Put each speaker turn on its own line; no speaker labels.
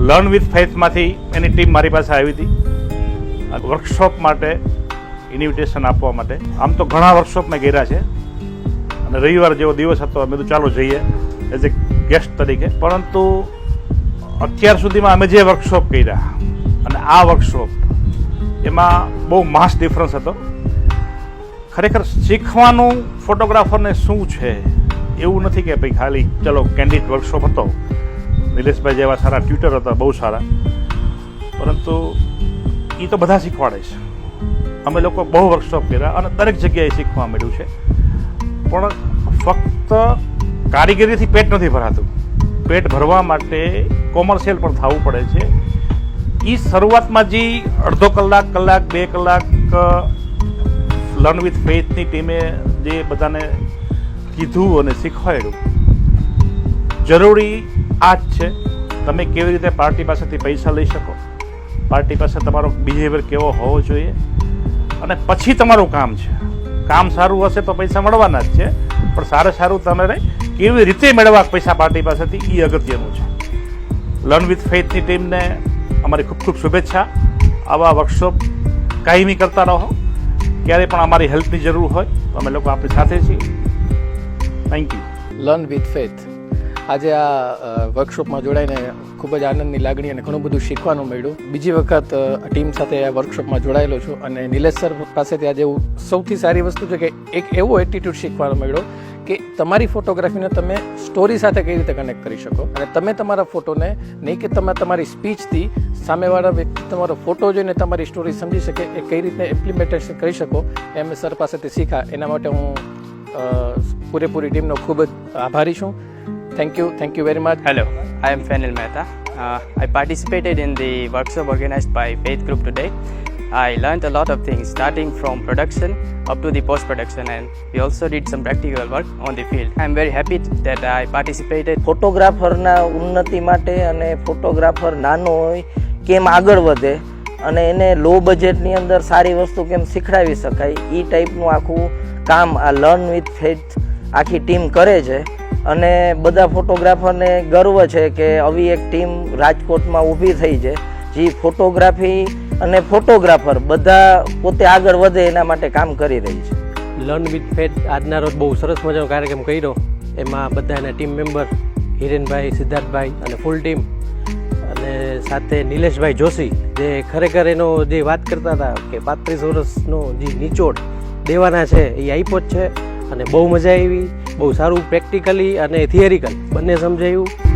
Learn with ફેથમાંથી any team મારી પાસે આવી હતી વર્કશોપ માટે ઇન્વિટેશન આપવા માટે. આમ તો ઘણા વર્કશોપ મેં કર્યા છે અને રવિવાર જેવો દિવસ હતો, અમે તો ચાલો જઈએ એઝ એ ગેસ્ટ તરીકે. પરંતુ અત્યાર સુધીમાં અમે જે વર્કશોપ કર્યા અને આ વર્કશોપ એમાં બહુ માસ ડિફરન્સ હતો. ખરેખર શીખવાનું ફોટોગ્રાફરને શું છે એવું નથી કે ભાઈ ખાલી ચલો કેન્ડિડ વર્કશોપ હતો, નિલેશભાઈ જેવા સારા ટ્યુટર હતા, બહુ સારા, પરંતુ એ તો બધા શીખવાડે છે. અમે લોકો બહુ વર્કશોપ કર્યા અને દરેક જગ્યાએ શીખવા મળ્યું છે. પણ ફક્ત કારીગરીથી પેટ નથી ભરાતું, પેટ ભરવા માટે કોમર્શિયલ પણ થવું પડે છે. એ શરૂઆતમાં જે અડધો કલાક, 2 કલાક લર્ન વિથ ફેથની ટીમે જે બધાને કીધું અને શીખવાડ્યું, જરૂરી આ જ છે. તમે કેવી રીતે પાર્ટી પાસેથી પૈસા લઈ શકો, પાર્ટી પાસે તમારો બિહેવિયર કેવો હોવો જોઈએ, અને પછી તમારું કામ છે. કામ સારું હશે તો પૈસા મળવાના જ છે, પણ સારું તમારે કેવી રીતે મેળવવા પૈસા પાર્ટી પાસેથી એ અગત્યનું છે. લર્ન વિથ ફેથની ટીમને અમારી ખૂબ ખૂબ શુભેચ્છા. આવા વર્કશોપ કાયમી કરતા રહો. ક્યારે પણ અમારી હેલ્પની જરૂર હોય તો અમે લોકો આપણી સાથે છીએ. Thank you.
Learn with faith આજે આ વર્કશોપમાં જોડાઈને ખૂબ જ આનંદની લાગણી અને ઘણું બધું શીખવાનું મળ્યું. બીજી વખત ટીમ સાથે આ વર્કશોપમાં જોડાયેલો છું અને નિલેશ સર પાસેથી આજે સૌથી સારી વસ્તુ છે કે એક એવો એટીટ્યૂડ શીખવાનો મળ્યો કે તમારી ફોટોગ્રાફીને તમે સ્ટોરી સાથે કઈ રીતે કનેક્ટ કરી શકો અને તમે તમારા ફોટોને નહીં કે તમે તમારી સ્પીચથી સામેવાળા વ્યક્તિ તમારો ફોટો જોઈને તમારી સ્ટોરી સમજી શકે એ કઈ રીતે ઇમ્પ્લિમેન્ટેશન કરી શકો એ અમે સર પાસેથી શીખ્યા. એના માટે હું પૂરેપૂરી ટીમનો ખૂબ જ આભારી છું. Thank you very much.
Hello, I am Fenil Mehta. I participated in the workshop organized by Faith Group today. I learned a lot of things starting from production up to the post-production, and we also did some practical work on the field. I am very happy that I participated.
ફોટોગ્રાફરના ઉન્નતિ માટે અને photographer નાનો હોય કેમ આગળ વધે અને એને લો બજેટની અંદર સારી વસ્તુ કેમ શીખડાવી શકાય એ ટાઈપનું આખું કામ આ લર્ન વિથ ફેથ આખી ટીમ કરે છે. અને બધા ફોટોગ્રાફરને ગર્વ છે કે આવી એક ટીમ રાજકોટમાં ઊભી થઈ છે જે ફોટોગ્રાફી અને ફોટોગ્રાફર બધા પોતે આગળ વધે એના માટે કામ કરી રહી છે.
લર્ન વિથ ફેથ આજના રોજ બહુ સરસ મજાનો કાર્યક્રમ કર્યો. એમાં બધા એના ટીમ મેમ્બર હિરેનભાઈ, સિદ્ધાર્થભાઈ અને ફૂલ ટીમ અને સાથે નિલેશભાઈ જોશી જે ખરેખર એનો જે વાત કરતા હતા કે 35 વર્ષનો જે નિચોડ દેવાના છે એ આપ્યો જ છે અને બહુ મજા આવી. બહુ સારું પ્રેક્ટિકલી અને થિયરિકલ બંને સમજાયું.